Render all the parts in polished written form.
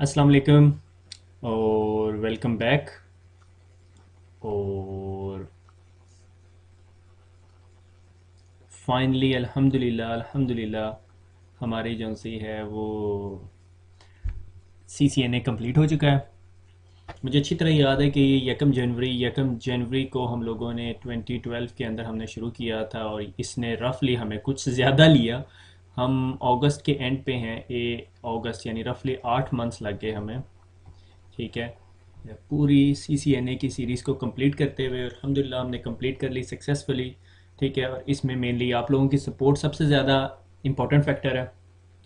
अस्सलाम वालेकुम और वेलकम बैक। और फाइनली अल्हम्दुलिल्लाह अल्हम्दुलिल्लाह हमारी जो सी है वो CCNA कंप्लीट हो चुका है। मुझे अच्छी तरह याद है कि यकम जनवरी को हम लोगों ने 2012 के अंदर हमने शुरू किया था और इसने रफली हमें कुछ ज़्यादा लिया। हम अगस्त के एंड पे हैं, अगस्त यानी रफली 8 मंथ्स लग गए हमें। ठीक है, पूरी CCNA की सीरीज़ को कंप्लीट करते हुए अल्हम्दुलिल्लाह हमने कंप्लीट कर ली सक्सेसफुली। ठीक है, और इसमें मेनली आप लोगों की सपोर्ट सबसे ज़्यादा इम्पोर्टेंट फैक्टर है।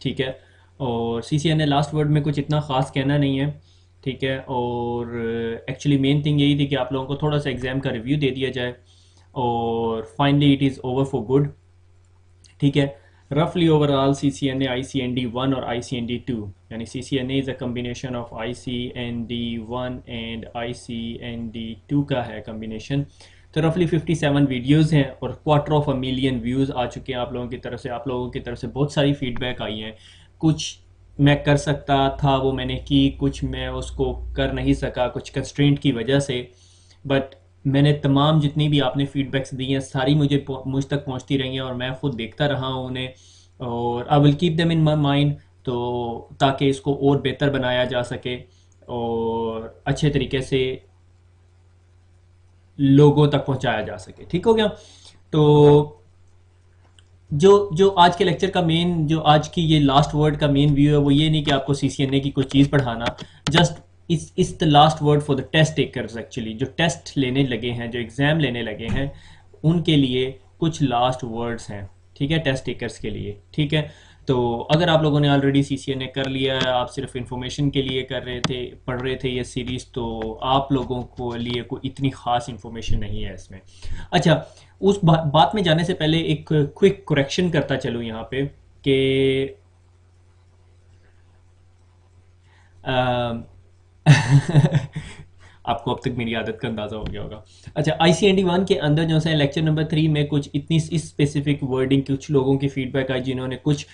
ठीक है, और CCNA लास्ट वर्ड में कुछ इतना ख़ास कहना नहीं है। ठीक है, और एक्चुअली मेन थिंग यही थी कि आप लोगों को थोड़ा सा एग्ज़ाम का रिव्यू दे दिया जाए और finally it is over for good. ठीक है, रफली ओवरऑल CCNA ICND 1 और ICND 2, यानी CCNA is a combination of ICND 1 and ICND 2 का है कम्बिनेशन। तो रफली 57 वीडियोस हैं और $250,000 व्यूज़ आ चुके हैं आप लोगों की तरफ से बहुत सारी फीडबैक आई हैं। कुछ मैं कर सकता था वो मैंने की, कुछ मैं उसको कर नहीं सका कुछ कंस्ट्रेंट की वजह से। बट मैंने तमाम जितनी भी आपने फीडबैक्स दी हैं सारी मुझ तक पहुंचती रही हैं और मैं खुद देखता रहा हूँ उन्हें, और I will keep them in my mind, तो ताकि इसको और बेहतर बनाया जा सके और अच्छे तरीके से लोगों तक पहुंचाया जा सके। ठीक हो गया। तो जो जो आज के लेक्चर का मेन, जो आज की ये लास्ट वर्ड का मेन व्यू है वो ये नहीं कि आपको CCNA की कोई चीज़ पढ़ाना। Just is the last word for the test takers. Actually जो टेस्ट लेने लगे हैं, जो एग्ज़ाम लेने लगे हैं, उनके लिए कुछ लास्ट वर्ड्स हैं। ठीक है, टेस्ट टेकर्स के लिए। ठीक है, तो अगर आप लोगों ने ऑलरेडी CCNA कर लिया है, आप सिर्फ इन्फॉर्मेशन के लिए पढ़ रहे थे ये सीरीज़, तो आप लोगों को लिए कोई इतनी ख़ास इन्फॉर्मेशन नहीं है इसमें। अच्छा, उस बात में जाने से पहले एक क्विक करेक्शन करता चलूँ यहाँ पे कि अ, आपको अब तक मेरी आदत का अंदाज़ा हो गया होगा। अच्छा, ICND 1 के अंदर जो है लेक्चर नंबर 3 में कुछ इतनी इस स्पेसिफिक वर्डिंग, कुछ लोगों की फीडबैक आई जिन्होंने कुछ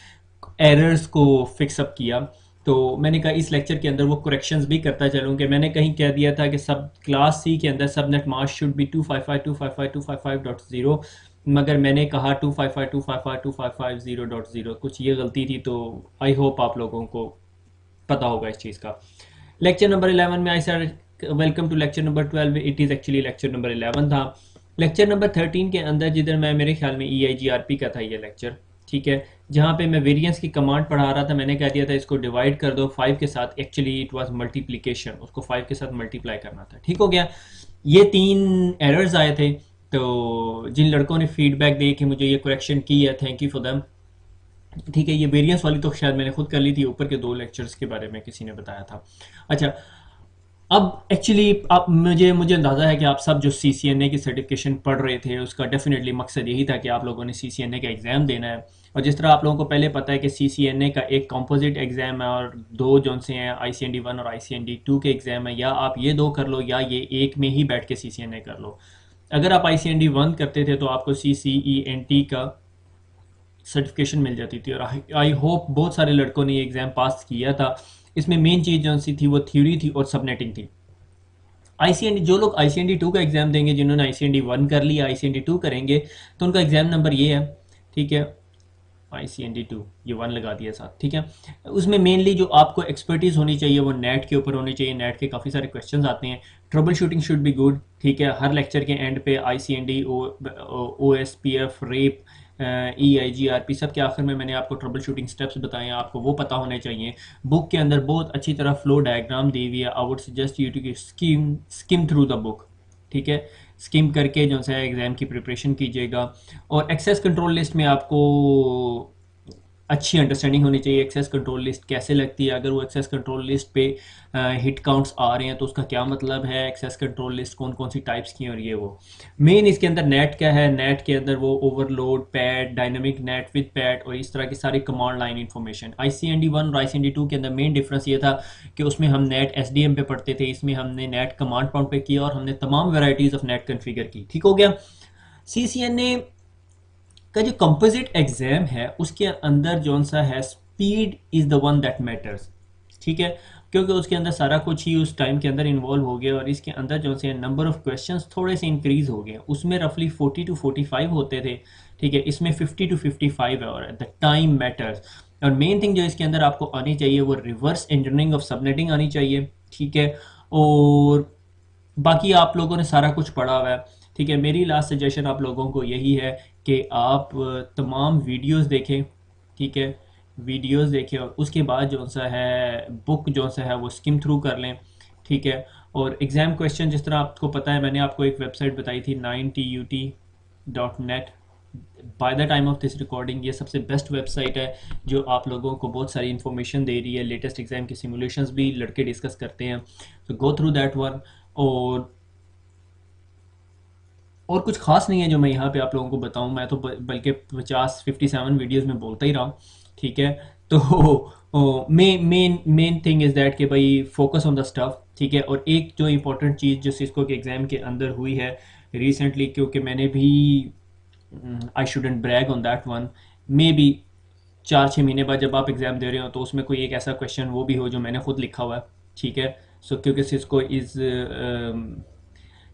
एरर्स को फिक्स अप किया। तो मैंने कहा इस लेक्चर के अंदर वो करेक्शंस भी करता चलूँ कि मैंने कहीं कह दिया था कि सब क्लास सी के अंदर सबनेट मास्क शुड बी 255.255.255.0, मगर मैंने कहा 255.255.255.0.0, कुछ ये गलती थी। तो आई होप आप लोगों को पता होगा इस चीज़ का। लेक्चर नंबर 11 में आई sir welcome to lecture number 12, it is actually lecture number 11 था। लेक्चर नंबर 13 के अंदर जिधर मैं, मेरे ख्याल में EIGRP का था ये लेक्चर। ठीक है, जहाँ पे मैं वेरिएंस की कमांड पढ़ा रहा था, मैंने कह दिया था इसको डिवाइड कर दो 5 के साथ। एक्चुअली इट वाज मल्टीप्लिकेशन, उसको 5 के साथ मल्टीप्लाई करना था। ठीक हो गया। ये 3 एरर्स आए थे। तो जिन लड़कों ने फीडबैक दी कि मुझे ये करेक्शन की है, थैंक यू फॉर देम। ठीक है, ये वेरिएंस वाली तो शायद मैंने खुद कर ली थी, ऊपर के 2 लेक्चर्स के बारे में किसी ने बताया था। अच्छा, अब एक्चुअली आप, मुझे अंदाज़ा है कि आप सब जो CCNA की सर्टिफिकेशन पढ़ रहे थे उसका डेफिनेटली मकसद यही था कि आप लोगों ने CCNA का एग्ज़ाम देना है। और जिस तरह आप लोगों को पहले पता है कि CCNA का एक कंपोजिट एग्ज़ाम है और 2 जौन से हैं ICND 1 और ICND 2 के एग्ज़ाम है। या आप ये 2 कर लो या ये एक में ही बैठ के CCNA कर लो। अगर आप ICND 1 करते थे तो आपको CCENT का सर्टिफिकेशन मिल जाती थी, और आई होप बहुत सारे लड़कों ने ये एग्ज़ाम पास किया था। इसमें मेन चीज़ जो सी थी वो थ्योरी थी और सबनेटिंग थी। ICND, जो लोग ICND 2 का एग्ज़ाम देंगे, जिन्होंने ICND 1 कर लिया ICND 2 करेंगे, तो उनका एग्ज़ाम नंबर ये है। ठीक है, ICND 2, ये 1 लगा दिया साथ। ठीक है, उसमें मेनली जो आपको एक्सपर्टीज़ होनी चाहिए वो नेट के ऊपर होनी चाहिए। नेट के काफ़ी सारे क्वेश्चंस आते हैं। Trouble shooting should be good. ठीक है, हर लेक्चर के एंड पे ICND, OSPF, रेप, EIGRP, सब के आखिर में मैंने आपको ट्रबल शूटिंग स्टेप्स बताए हैं, आपको वो पता होने चाहिए। बुक के अंदर बहुत अच्छी तरह फ्लो डायग्राम दी हुई है। I would suggest you to skim skim through the book. ठीक है, स्किम करके जो है एग्ज़ाम की प्रिपरेशन कीजिएगा। और एक्सेस कंट्रोल लिस्ट में आपको अच्छी अंडरस्टैंडिंग होनी चाहिए। एक्सेस कंट्रोल लिस्ट कैसे लगती है, अगर वो एक्सेस कंट्रोल लिस्ट पे हिट काउंट्स आ रहे हैं तो उसका क्या मतलब है, एक्सेस कंट्रोल लिस्ट कौन कौन सी टाइप्स की हैं, और ये वो मेन इसके अंदर नेट क्या है। नेट के अंदर वो overload, pad, dynamic net with pad और इस तरह की सारी कमांड लाइन इन्फॉर्मेशन। ICND 1 और ICND 2 के अंदर मेन डिफरेंस ये था कि उसमें हम नेट SDM पे पढ़ते थे, इसमें हमने नेट कमांड प्रॉम्प्ट पे किया और हमने तमाम वेराइटीज़ ऑफ नेट कन्फिगर की। ठीक हो गया। CCNA का जो कंपोजिट एग्जाम है उसके अंदर जौन सा है, speed is the one that matters. ठीक है, क्योंकि उसके अंदर सारा कुछ ही उस टाइम के अंदर इन्वॉल्व हो गया और इसके अंदर जो से नंबर ऑफ क्वेश्चंस थोड़े से इंक्रीज हो गए। उसमें रफली 40 to 45 होते थे, ठीक है, इसमें 50 to 55 है और द टाइम मैटर्स। और मेन थिंग जो इसके अंदर आपको आनी चाहिए वो रिवर्स इंजीनियरिंग ऑफ सबनेटिंग आनी चाहिए, ठीक है। और बाकी आप लोगों ने सारा कुछ पढ़ा हुआ है, ठीक है। मेरी लास्ट सजेशन आप लोगों को यही है कि आप तमाम वीडियोस देखें, ठीक है, वीडियोस देखें और उसके बाद जो सा है बुक जो सा है वो स्किम थ्रू कर लें, ठीक है। और एग्ज़ाम क्वेश्चन जिस तरह आपको पता है, मैंने आपको एक वेबसाइट बताई थी 9tut.net। By the time of this recording ये सबसे बेस्ट वेबसाइट है जो आप लोगों को बहुत सारी इन्फॉर्मेशन दे रही है। लेटेस्ट एग्जाम के सिमुलेशंस भी लड़के डिस्कस करते हैं, तो गो थ्रू दैट वन। और कुछ खास नहीं है जो मैं यहाँ पे आप लोगों को बताऊँ, मैं तो बल्कि 57 वीडियोस में बोलता ही रहा हूँ, ठीक है। तो मेन थिंग इज़ दैट कि भाई फोकस ऑन द स्टफ, ठीक है। और एक जो इम्पोर्टेंट चीज़ जो सिस्को के एग्ज़ाम के अंदर हुई है रिसेंटली, क्योंकि मैंने भी I shouldn't brag on that one, maybe 4-6 महीने बाद जब आप एग्ज़ाम दे रहे हो तो उसमें कोई एक ऐसा क्वेश्चन वो भी हो जो मैंने खुद लिखा हुआ है, ठीक है। सो क्योंकि Cisco is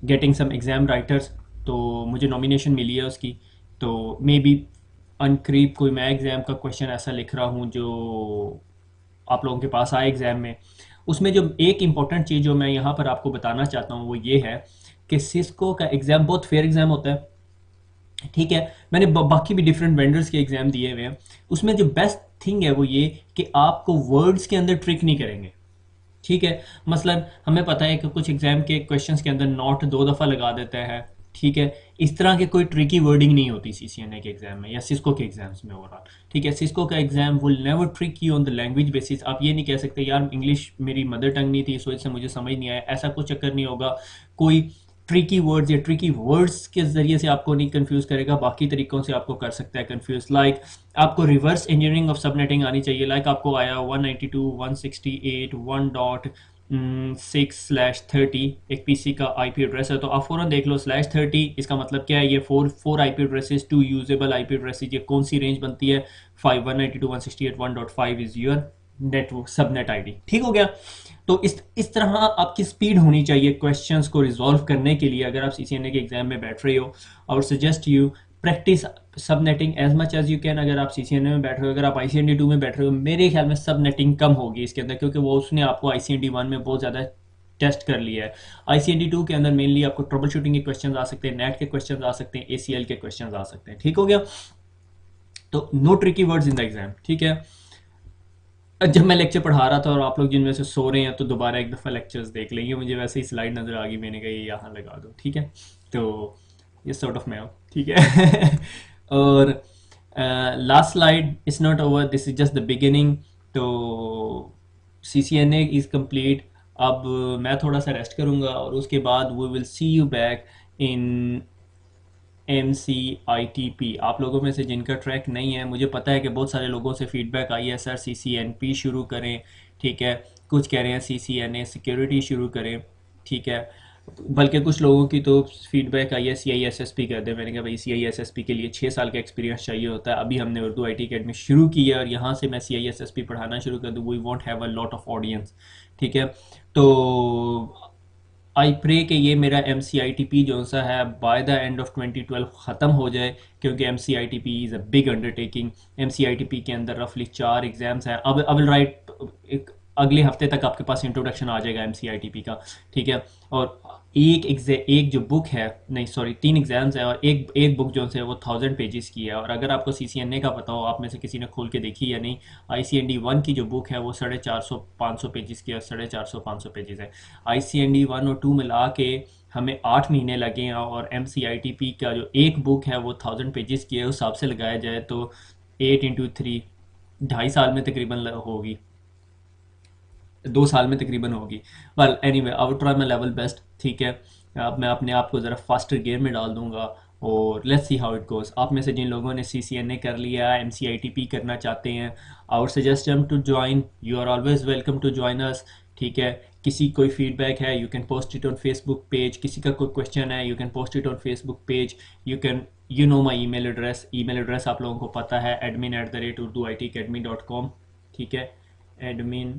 getting some exam writers, तो मुझे नॉमिनेशन मिली है उसकी, तो मे बी अनकरीब कोई मैं एग्ज़ाम का क्वेश्चन ऐसा लिख रहा हूँ जो आप लोगों के पास आए एग्ज़ाम में। उसमें जो एक इम्पॉर्टेंट चीज़ जो मैं यहाँ पर आपको बताना चाहता हूँ वो ये है कि सिस्को का एग्ज़ाम बहुत फेयर एग्ज़ाम होता है, ठीक है। मैंने बाकी भी डिफरेंट वेंडर्स के एग्ज़ाम दिए हुए हैं, उसमें जो बेस्ट थिंग है वो ये कि आपको वर्ड्स के अंदर ट्रिक नहीं करेंगे, ठीक है। मसलन हमें पता है कि कुछ एग्जाम के क्वेश्चंस के अंदर नॉट 2 दफ़ा लगा देता है, ठीक है। इस तरह के कोई ट्रिकी वर्डिंग नहीं होती सीसीएनए के एग्जाम में या सिस्को के एग्जाम्स में ओवरऑल, ठीक है। सिस्को का exam will never trick you on the language basis. आप ये नहीं कह सकते यार इंग्लिश मेरी मदर टंग नहीं थी इस वजह से मुझे समझ नहीं आया, ऐसा कुछ चक्कर नहीं होगा। कोई ट्रिकी वर्ड्स या ट्रिकी वर्ड्स के ज़रिए से आपको नहीं कंफ्यूज करेगा, बाकी तरीक़ों से आपको कर सकता है कंफ्यूज। लाइक आपको रिवर्स इंजीनियरिंग ऑफ सबनेटिंग आनी चाहिए। लाइक आपको आया 192.168 1.6/30 एक पीसी का आईपी एड्रेस है, तो आप फ़ौरन देख लो /30 इसका मतलब क्या है। ये four IP addresses, 2 usable IP addresses, ये कौन सी रेंज बनती है? 5 192.168 1.5 is your network subnet ID, ठीक हो गया। तो इस तरह आपकी स्पीड होनी चाहिए क्वेश्चंस को रिजॉल्व करने के लिए अगर आप सीसीएनए के एग्जाम में बैठ रहे हो। और suggest you practice subnetting as much as you can. अगर आप सीसीएनए में बैठ रहे हो, अगर आप आईसीएनडी 2 में बैठ रहे हो, मेरे ख्याल में सबनेटिंग कम होगी इसके अंदर, क्योंकि वो उसने आपको आईसीएनडी 1 में बहुत ज़्यादा टेस्ट कर लिया है। आईसीएनडी 2 के अंदर मेनली आपको ट्रबल शूटिंग के क्वेश्चन आ सकते हैं, नेट के क्वेश्चन आ सकते हैं, एसीएल के क्वेश्चन आ सकते हैं, ठीक हो गया। तो no tricky words in the exam, ठीक है। जब मैं लेक्चर पढ़ा रहा था और आप लोग जिनमें से सो रहे हैं तो दोबारा एक दफ़ा लेक्चर्स देख लेंगे, मुझे वैसे ही स्लाइड नज़र आ गई, मैंने कहा ये यहाँ लगा दो, ठीक है। तो ये सॉर्ट ऑफ मैं हूँ, ठीक है। और last slide is not over, this is just the beginning. तो CCNA इज़ कंप्लीट। अब मैं थोड़ा सा रेस्ट करूँगा और उसके बाद we will see you back in MCITP। आप लोगों में से जिनका ट्रैक नहीं है, मुझे पता है कि बहुत सारे लोगों से फीडबैक आई है सर CCNP शुरू करें, ठीक है। कुछ कह रहे हैं CCNA सिक्योरिटी शुरू करें, ठीक है। बल्कि कुछ लोगों की तो फीडबैक आई है CISSP कर दे। मैंने कहा भाई CISSP के लिए 6 साल का एक्सपीरियंस चाहिए होता है। अभी हमने उर्दू IT अकेडमी शुरू की है और यहाँ से मैं CISSP पढ़ाना शुरू कर दूँ, we won't have a lot of audience, ठीक है। तो आई प्रे कि ये मेरा MCITP जो सा है बाय द एंड ऑफ 2012 ख़त्म हो जाए, क्योंकि MCITP is a big undertaking. MCITP के अंदर रफली 4 एग्ज़ाम्स हैं। अब आई विल राइट एक अगले हफ्ते तक आपके पास इंट्रोडक्शन आ जाएगा MCITP का, ठीक है। और एक जो बुक है, नहीं सॉरी 3 एग्ज़ाम्स हैं और एक बुक जो है वो 1000 पेजेस की है। और अगर आपको CCNA का पता हो, आप में से किसी ने खोल के देखी या नहीं, ICND 1 की जो बुक है वो 450-500 पेजेस की और 450-500 पेजेस है। ICND 1 और 2 मिला के हमें 8 महीने लगे हैं और MCITP का जो एक बुक है वो 1000 पेजेस की है। उस हिसाब से लगाया जाए तो 8 × 3 2.5 साल में तकरीबन होगी, 2 साल में तकरीबन होगी। Well anyway I will try my level best, ठीक है। अब मैं अपने आप को ज़रा फास्टर गेयर में डाल दूंगा और let's see how it goes. आप में से जिन लोगों ने CCNA कर लिया, MCITP करना चाहते हैं, I would suggest them to join. You are always welcome to join us, ठीक है। किसी कोई फीडबैक है you can post it on Facebook page, किसी का कोई क्वेश्चन है you can post it on Facebook page, you know my email address आप लोगों को पता है, admin@urduitacademy.com, ठीक है। admin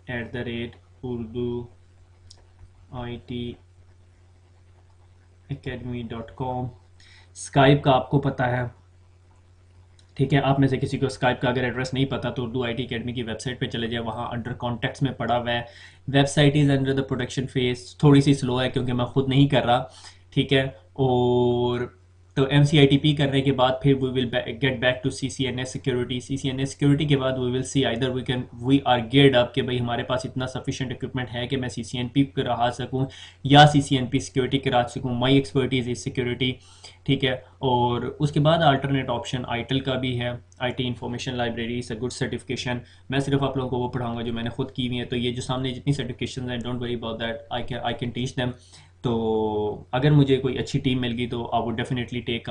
urdu@urduitacademy.com। स्काइप का आपको पता है, ठीक है। आप में से किसी को स्काइप का अगर एड्रेस नहीं पता तो उर्दू IT अकेडमी की वेबसाइट पे चले जाए, वहाँ अंडर कॉन्टैक्ट्स में पड़ा हुआ है। Website is under the production phase, थोड़ी सी स्लो है क्योंकि मैं खुद नहीं कर रहा, ठीक है। और तो MCITP करने के बाद फिर we will get back to CCNA security. CCNA security के बाद we will see either we are geared up कि भाई हमारे पास इतना सफिशिएंट इक्विपमेंट है कि मैं CCNP करा सकूं या CCNP सिक्योरिटी करा सकूं। माई एक्सपर्टीज इज सिक्योरिटी, ठीक है। और उसके बाद अल्टरनेट ऑप्शन ITIL का भी है, IT information library is a good certification. मैं सिर्फ आप लोगों को वो पढ़ाऊंगा जो मैंने खुद की हुई है, तो ये जो सामने जितनी सर्टिफिकेशन हैं, don't worry about that, I can teach them. तो अगर मुझे कोई अच्छी टीम मिल गई तो I would definitely take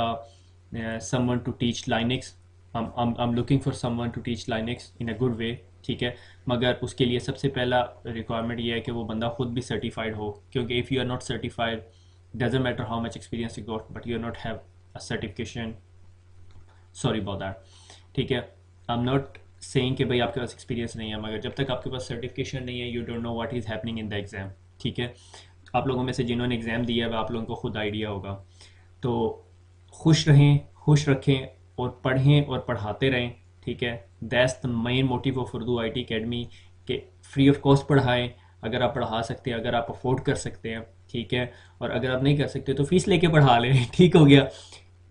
someone to teach Linux. I'm looking for someone to teach Linux in a good way, ठीक है। मगर उसके लिए सबसे पहला रिक्वायरमेंट ये है कि वो बंदा खुद भी सर्टिफाइड हो, क्योंकि if you are not certified, doesn't matter how much experience you got, but you not have a certification, sorry about that, ठीक है। I'm not saying कि भाई आपके पास एक्सपीरियंस नहीं है, मगर जब तक आपके पास सर्टिफिकेशन नहीं है, you don't know what is happening in the exam, ठीक है। आप लोगों में से जिन्होंने एग्ज़ाम दिया है आप लोगों को खुद आइडिया होगा। तो खुश रहें, खुश रखें और पढ़ें और पढ़ाते रहें, ठीक है। That's the main motive of Urdu IT academy के फ्री ऑफ कॉस्ट पढ़ाएं अगर आप पढ़ा सकते हैं, अगर आप अफोर्ड कर सकते हैं, ठीक है। और अगर आप नहीं कर सकते तो फीस लेके पढ़ा लें, ठीक हो गया।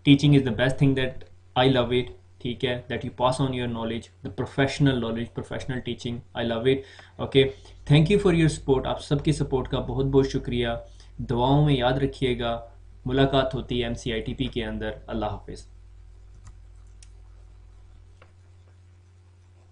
Teaching is the best thing that I love it, ठीक है। That you pass on your knowledge, the professional knowledge, professional teaching, I love it. Okay, thank you for your support. आप सबकी सपोर्ट का बहुत बहुत शुक्रिया। दुआओं में याद रखिएगा। मुलाकात होती है MCITP के अंदर। अल्लाह हाफिज़।